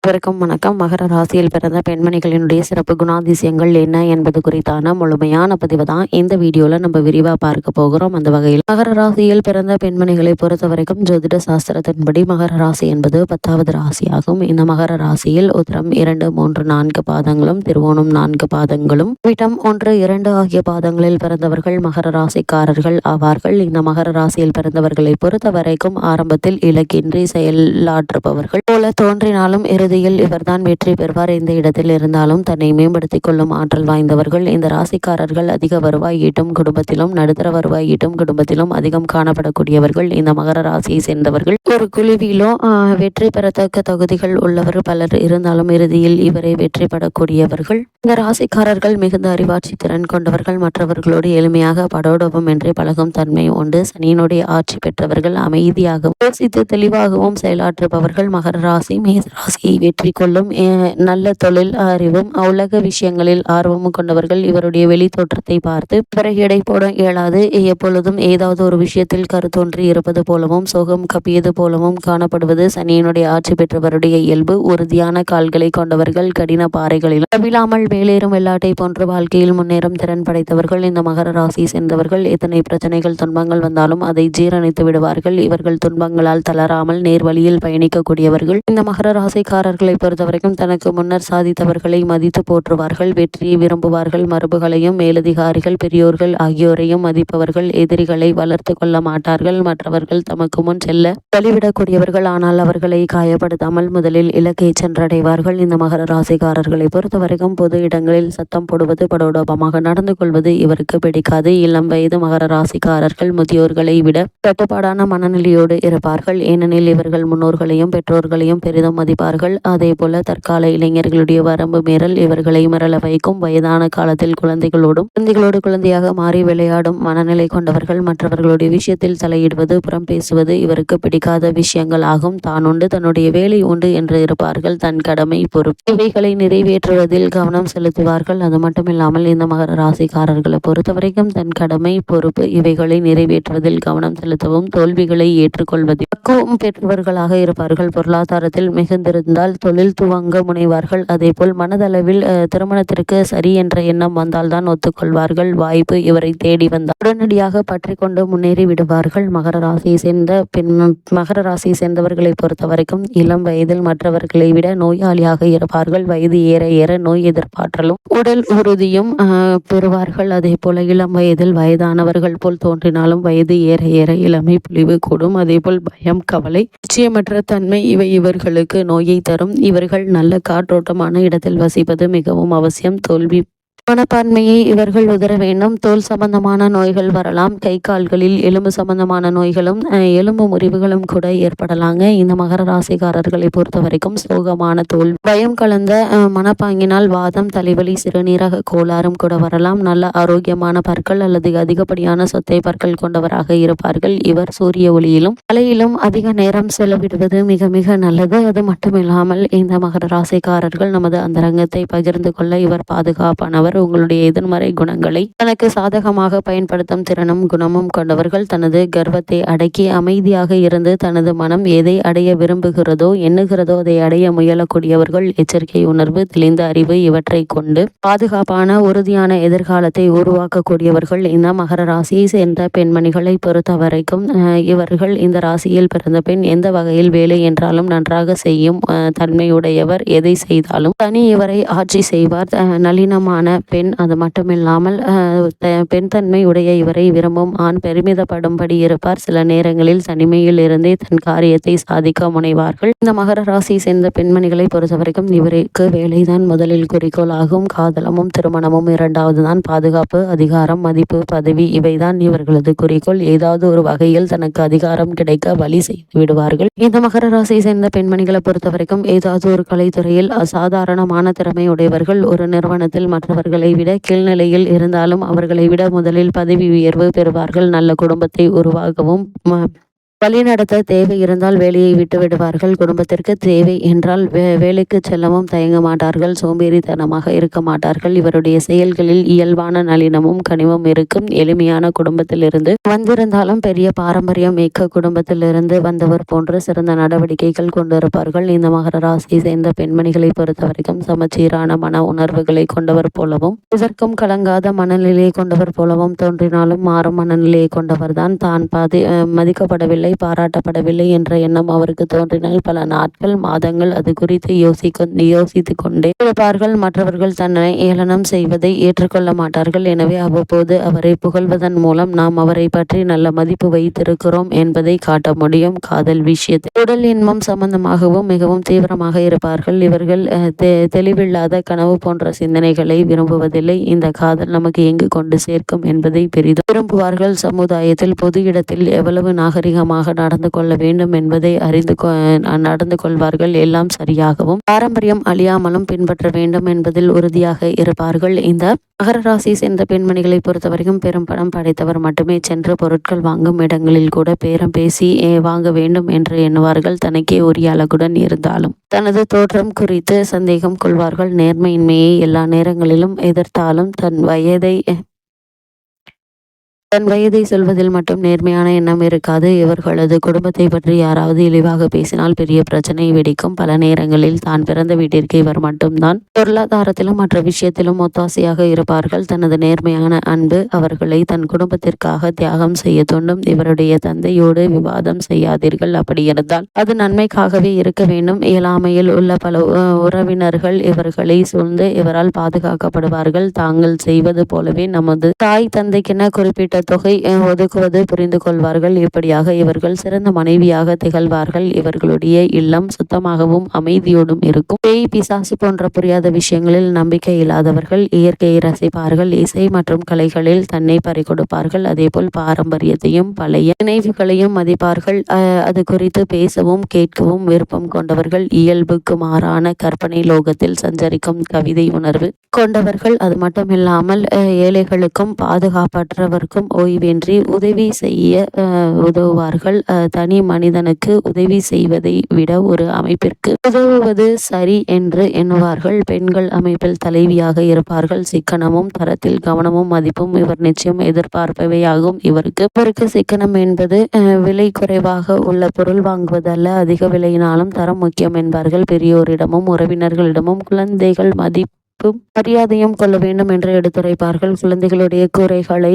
அனைவருக்கும் வணக்கம். மகர ராசியில் பிறந்த பெண்மணிகளினுடைய சிறப்பு குணாதிசயங்கள் என்ன என்பது குறித்தான முழுமையான பதிவு தான் இந்த வீடியோல நம்ம விரிவா பார்க்க போகிறோம். அந்த வகையில் மகர ராசியில் பிறந்த பெண்மணிகளை பொறுத்த வரைக்கும் ஜோதிட சாஸ்திரத்தின்படி மகர ராசி என்பது 10வது ராசியாகும். இந்த மகர ராசியில் உத்திரம் 2, 3, 4 பாதங்களும், திருவோணம் 4 பாதங்களும், விட்டம் 1, 2 ஆகிய பாதங்களில் பிறந்தவர்கள் மகர ராசிக்காரர்கள் ஆவார்கள். இந்த மகர ராசியில் பிறந்தவர்களை பொறுத்த வரைக்கும் ஆரம்பத்தில் இலக்கின்றி செயலாற்றுபவர்கள் போல தோன்றினாலும் இறுதியில் இவர்தான் வெற்றி பெறுவார். இந்த இடத்தில் இருந்தாலும் தன்னை மேம்படுத்திக் கொள்ளும் ஆற்றல் வாய்ந்தவர்கள். இந்த ராசிக்காரர்கள் அதிக வருவாய் ஈட்டும் குடும்பத்திலும், நடுத்தர வருவாய் ஈட்டும் குடும்பத்திலும் அதிகம் காணப்படக்கூடியவர்கள். இந்த மகர ராசியை சேர்ந்தவர்கள் ஒரு குழுவிலோ வெற்றி பெறத்தக்க தகுதிகள் உள்ளவர் பலர் இருந்தாலும் இறுதியில் இவரை வெற்றி பெறக்கூடியவர்கள். இந்த ராசிக்காரர்கள் மிகுந்த அறிவாட்சி திறன் கொண்டவர்கள். மற்றவர்களோடு எளிமையாக படோடபம் என்று பழகும் தன்மை உண்டு. சனியினுடைய ஆட்சி பெற்றவர்கள். அமைதியாகவும் யோசித்து தெளிவாகவும் செயலாற்றுபவர்கள். மகர ராசி மேச ராசியை வெற்றி கொள்ளும். நல்ல தொழில் அறிவும் உலக விஷயங்களில் ஆர்வமும் கொண்டவர்கள். இவருடைய வெளி தோற்றத்தை பார்த்து பிறகு எடை போட இயலாது. எப்பொழுதும் ஏதாவது ஒரு விஷயத்தில் கருத்தொன்றி இருப்பது போலவும் சோகம் கப்பியது போலவும் காணப்படுவது சனியினுடைய ஆட்சி பெற்றவருடைய இயல்பு. உறுதியான கால்களை கொண்டவர்கள். கடின பாறைகளிலும் தவிழாமல் மேலேறும் வெள்ளாட்டை போன்ற வாழ்க்கையில் முன்னேறும் திறன் படைத்தவர்கள். இந்த மகர ராசியை சேர்ந்தவர்கள் எத்தனை பிரச்சனைகள் துன்பங்கள் வந்தாலும் அதை ஜீரணித்து விடுவார்கள். இவர்கள் துன்பங்களால் தளராமல் நேர்வழியில் பயணிக்கக்கூடியவர்கள். இந்த மகர ராசிக்காரர்களை பொறுத்தவரைக்கும் தனக்கு முன்னர் சாதித்தவர்களை மதித்து போற்றுவார்கள். வெற்றியை விரும்புவார்கள். மரபுகளையும் மேலதிகாரிகள் பெரியோர்கள் ஆகியோரையும் மதிப்பவர்கள். எதிரிகளை வளர்த்து கொள்ள மாட்டார்கள். மற்றவர்கள் தமக்கு முன் செல்ல வழிவிடக்கூடியவர்கள். ஆனால் அவர்களை காயப்படுத்தாமல் முதலில் இலக்கை சென்றடைவார்கள். இந்த மகர ராசிக்காரர்களை பொறுத்தவரைக்கும் பொது இடங்களில் சத்தம் போடுவது, படோடபமாக நடந்து கொள்வது இவருக்கு பிடிக்காது. இளம் வயது மகர ராசிக்காரர்கள் முதியோர்களை விட கட்டுப்பாடான மனநிலையோடு இருப்பார்கள். ஏனெனில் இவர்கள் முன்னோர்களையும் பெற்றோர்களையும் பெரிதும் மதிப்பார்கள். அதே போல தற்கால இளைஞர்களுடைய வரம்பு மீறல் இவர்களை மிரள வைக்கும். வயதான காலத்தில் குழந்தைகளோடு குழந்தையாக மாறி விளையாடும் மனநிலை கொண்டவர்கள். மற்றவர்களுடைய விஷயத்தில் தலையிடுவது, புறம் பேசுவது இவருக்கு பிடிக்காத விஷயங்கள் ஆகும். தான் உண்டு, தன்னுடைய வேலை உண்டு என்று இருப்பார்கள். தன் கடமை பொறுப்பு இவைகளை நிறைவேற்றுவதில் கவனம் செலுத்துவார்கள். அது மட்டுமில்லாமல் இந்த மகர ராசிக்காரர்களை பொறுத்தவரைக்கும் தன் கடமை பொறுப்பு இவைகளை நிறைவேற்றுவதில் கவனம் செலுத்தவும் தோல்விகளை ஏற்றுக்கொள்வதில் பக்குவம் பெற்றவர்களாக இருப்பார்கள். பொருளாதாரத்தில் மிகுந்திருந்தால் தொழில் துவங்க முனைவார்கள். அதேபோல் மனதளவில் திருமணத்திற்கு சரி என்ற எண்ணம் வந்தால்தான் ஒத்துக்கொள்வார்கள். வாய்ப்பு இவரை தேடி வந்தால் உடனடியாக பற்றி கொண்டு முன்னேறி விடுவார்கள். மகர ராசியை சேர்ந்தவர்களை பொறுத்த வரைக்கும் இளம் வயதில் மற்றவர்களை விட நோயாளியாக இருப்பார்கள். வயது ஏற ஏற நோய் எதிர்ப்பாற்றலும் உடல் உறுதியும் பெறுவார்கள். அதே போல இளம் வயதில் வயதானவர்கள் போல் தோன்றினாலும் வயது ஏற ஏற இளமை பொலிவு கூடும். அதேபோல் பயம், கவலை, நிச்சயமற்ற தன்மை இவை இவர்களுக்கு நோயை தரும். இவர்கள் நல்ல காற்றோட்டமான இடத்தில் வசிப்பது மிகவும் அவசியம். தோல்வி மனப்பான்மையை இவர்கள் உதர வேண்டும். தோல் சம்பந்தமான நோய்கள் வரலாம். கை கால்களில் எலும்பு சம்பந்தமான நோய்களும் எலும்பு முறிவுகளும் கூட ஏற்படலாங்க. இந்த மகர ராசிக்காரர்களை பொறுத்த வரைக்கும் சோகமான தோல், பயம் கலந்த மனப்பாங்கினால் வாதம், தலைவலி, சிறுநீரக கோளாறும் கூட வரலாம். நல்ல ஆரோக்கியமான பற்கள் அல்லது அதிகப்படியான சொத்தை பற்கள் கொண்டவராக இருப்பார்கள். இவர் சூரிய ஒளியிலும் அலையிலும் அதிக நேரம் செலவிடுவது மிக மிக நல்லது. அது மட்டுமில்லாமல் இந்த மகர ராசிக்காரர்கள் நமது அந்தரங்கத்தை பகிர்ந்து கொள்ள இவர் பாதுகாப்பானவர். உங்களுடைய எதிர்மறை குணங்களை தனக்கு சாதகமாக பயன்படுத்தும் திறனும் குணமும் கொண்டவர்கள். தனது கர்வத்தை அடக்கி அமைதியாக இருந்து தனது மனம் எதை அடைய விரும்புகிறதோ எண்ணுகிறதோ அதை அடைய முயலக்கூடியவர்கள். எச்சரிக்கை உணர்வு, தெளிந்த அறிவு இவற்றை கொண்டு பாதுகாப்பான உறுதியான எதிர்காலத்தை உருவாக்கக்கூடியவர்கள். இந்த மகர ராசியை சேர்ந்த பெண்மணிகளை பொறுத்த வரைக்கும் இவர்கள் இந்த ராசியில் பிறந்த பெண் எந்த வகையில் வேலை என்றாலும் நன்றாக செய்யும் தன்மையுடையவர். எதை செய்தாலும் தனி இவரை ஆட்சி செய்வார். நளினமான பெண். அது மட்டுமில்லாமல் பெண் தன்மை உடைய இவரை விரும்பும் ஆண் பெருமிதப்படும்படி இருப்பார். சில நேரங்களில் தனிமையில் இருந்தே தன் காரியத்தை சாதிக்க முனைவார்கள். இந்த மகர ராசியை சேர்ந்த பெண்மணிகளை பொறுத்த வரைக்கும் இவருக்கு வேலைதான் முதலில் குறிக்கோள் ஆகும். காதலமும் திருமணமும் இரண்டாவது தான். பாதுகாப்பு, அதிகாரம், மதிப்பு, பதவி இவைதான் இவர்களது குறிக்கோள். ஏதாவது ஒரு வகையில் தனக்கு அதிகாரம் கிடைக்க வழி செய்து விடுவார்கள். இந்த மகர ராசியை சேர்ந்த பெண்மணிகளை பொறுத்த வரைக்கும் ஏதாவது ஒரு கலைத்துறையில் அசாதாரணமான திறமை உடையவர்கள். ஒரு நிறுவனத்தில் மற்றவர்களை விட கீழ்நிலையில் இருந்தாலும் அவர்களை விட முதலில் பதவி உயர்வு பெறுவார்கள். நல்ல குடும்பத்தை உருவாகவும் வழிநடத்த தேவை இருந்தால் வேலையை விட்டு விடுவார்கள். குடும்பத்திற்கு தேவை என்றால் வேலைக்கு செல்லவும் தயங்க மாட்டார்கள். சோம்பேறித்தனமாக இருக்க மாட்டார்கள். இவருடைய செயல்களில் இயல்பான நளினமும் கனிவும் இருக்கும். எளிமையான குடும்பத்திலிருந்து வந்திருந்தாலும் பெரிய பாரம்பரியம் மிக்க குடும்பத்திலிருந்து வந்தவர் போன்று சிறந்த நடவடிக்கைகள் கொண்டிருப்பார்கள். இந்த மகர ராசியை சேர்ந்த பெண்மணிகளை பொறுத்தவரைக்கும் சமச்சீரான மன உணர்வுகளை கொண்டவர் போலவும் இதற்கும் கலங்காத மனநிலையை கொண்டவர் போலவும் தோன்றினாலும் மாறும் மனநிலையை கொண்டவர்தான். தான் மதிக்கப்படவில்லை, பாராட்டப்படவில்லை என்ற எண்ணம் அவருக்கு தோன்றினால் பல நாட்கள், மாதங்கள் அது குறித்து யோசித்து கொண்டே இருப்பார்கள். மற்றவர்கள் தன்னை ஏளனம் செய்வதை ஏற்றுக்கொள்ள மாட்டார்கள். எனவே அவ்வப்போது அவரை புகழ்வதன் மூலம் நாம் அவரை பற்றி நல்ல மதிப்பு வைத்திருக்கிறோம் என்பதை காட்ட முடியும். காதல் விஷயத்தில் உடல் இன்பம் சம்பந்தமாகவும் மிகவும் தீவிரமாக இருப்பார்கள். இவர்கள் தெளிவில்லாத கனவு போன்ற சிந்தனைகளை விரும்புவதில்லை. இந்த காதல் நமக்கு எங்கு கொண்டு சேர்க்கும் என்பதை பெரிதும் விரும்புவார்கள். சமுதாயத்தில் பொது இடத்தில் எவ்வளவு நாகரிகமாக நடந்து கொள்ள வேண்டும் என்பதை நடந்து கொள்வார்கள். எல்லாம் சரியாகவும் பாரம்பரியம் அழியாமலும் பின்பற்ற வேண்டும் என்பதில் உறுதியாக இருப்பார்கள். இந்த மகர ராசி சேர்ந்த பெண்மணிகளை பொறுத்தவரைக்கும் பெரும் பணம் படைத்தவர் மட்டுமே சென்று பொருட்கள் வாங்கும் இடங்களில் கூட பேரம் பேசி வாங்க வேண்டும் என்று எண்ணுவார்கள். தனக்கே உரிய அழகுடன் இருந்தாலும் தனது தோற்றம் குறித்து சந்தேகம் கொள்வார்கள். நேர்மையின்மையை எல்லா நேரங்களிலும் எதிர்த்தாலும் தன் வயதை சொல்வதில் மட்டும் நேர்மையான எண்ணம் இருக்காது. இவர்களது குடும்பத்தை பற்றி யாராவது இழிவாக பேசினால் பெரிய பிரச்சனை வெடிக்கும். பல நேரங்களில் தான் பிறந்த வீட்டிற்கு இவர் மட்டும்தான் பொருளாதாரத்திலும் மற்ற விஷயத்திலும் ஒத்தாசையாக இருப்பார்கள். தனது நேர்மையான அன்பு அவர்களை தன் குடும்பத்திற்காக தியாகம் செய்ய தூண்டும். இவருடைய தந்தையோடு விவாதம் செய்யாதீர்கள். அப்படி இருந்தால் அது நன்மைக்காகவே இருக்க வேண்டும். இயலாமையில் உள்ள பல உறவினர்கள் இவர்களை சூழ்ந்து இவரால் பாதுகாக்கப்படுவார்கள். தாங்கள் செய்வது போலவே நமது தாய் தந்தைக்கென குறிப்பிட்ட தொகை ஒதுக்குவது புரிந்து கொள்வார்கள். இப்படியாக இவர்கள் சிறந்த மனைவியாக திகழ்வார்கள். இவர்களுடைய இல்லம் சுத்தமாகவும் அமைதியோடும் இருக்கும். பேய் பிசாசு போன்ற புரியாத விஷயங்களில் நம்பிக்கை இல்லாதவர்கள். இயற்கையை ரசிப்பார்கள். இசை மற்றும் கலைகளில் தன்னை பறிகொடுப்பார்கள். அதேபோல் பாரம்பரியத்தையும் பழைய நினைவுகளையும் மதிப்பார்கள். அது குறித்து பேசவும் கேட்கவும் விருப்பம் கொண்டவர்கள். இயல்புக்கு மாறான கற்பனை லோகத்தில் சஞ்சரிக்கும் கவிதை உணர்வு கொண்டவர்கள். அது மட்டுமில்லாமல் ஏழைகளுக்கும் பாதுகாப்பற்றவர்க்கும் ஓய்வின்றி உதவி செய்ய உதவுவார்கள். தனி மனிதனுக்கு உதவி செய்வதை விட ஒரு அமைப்பிற்கு உதவுவது சரி என்று எண்ணுவார்கள். பெண்கள் அமைப்பில் தலைவியாக இருப்பார்கள். சிக்கனமும் தரத்தில் கவனமும் மதிப்பும் இவர் நிச்சயம் எதிர்பார்ப்பவையாகும். இவருக்கு சிக்கனம் என்பது விலை குறைவாக உள்ள பொருள் வாங்குவதல்ல, அதிக விலையினாலும் தரம் முக்கியம் என்பார்கள். பெரியோரிடமும் உறவினர்களிடமும் குழந்தைகள் மரியாதையும் கொள்ள வேண்டும் என்று எடுத்துரைப்பார்கள். குழந்தைகளுடைய குறைகளை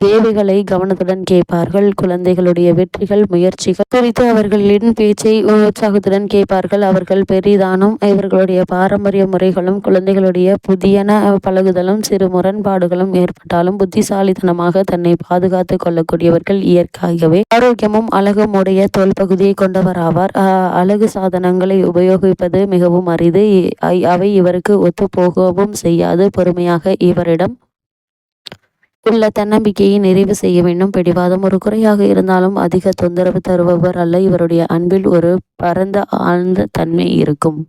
தேவைகளை கவனத்துடன் கேட்பார்கள். குழந்தைகளுடைய வெற்றிகள் முயற்சிகள் குறித்து அவர்களின் பேச்சை உற்சாகத்துடன் கேட்பார்கள். அவர்கள் பெரிதானும் இவர்களுடைய பாரம்பரிய முறைகளும் குழந்தைகளுடைய புதியன பழகுதலும் சிறு முரண்பாடுகளும் ஏற்பட்டாலும் புத்திசாலித்தனமாக தன்னை பாதுகாத்து கொள்ளக்கூடியவர்கள். இயற்கையாகவே ஆரோக்கியமும் அழகும் உடைய தோல் பகுதியை கொண்டவராவார். அழகு சாதனங்களை உபயோகிப்பது மிகவும் அரிது. அவை இவருக்கு ஒத்து போகவும் செய்யாது. பொறுமையாக இவரிடம் உள்ள தன்னம்பிக்கையை நிறைவு செய்ய வேண்டும். பிடிவாதம் ஒரு குறையாக இருந்தாலும் அதிக தொந்தரவு தருபவர் அல்ல. இவருடைய அன்பில் ஒரு பரந்த ஆழ்ந்த தன்மை இருக்கும்.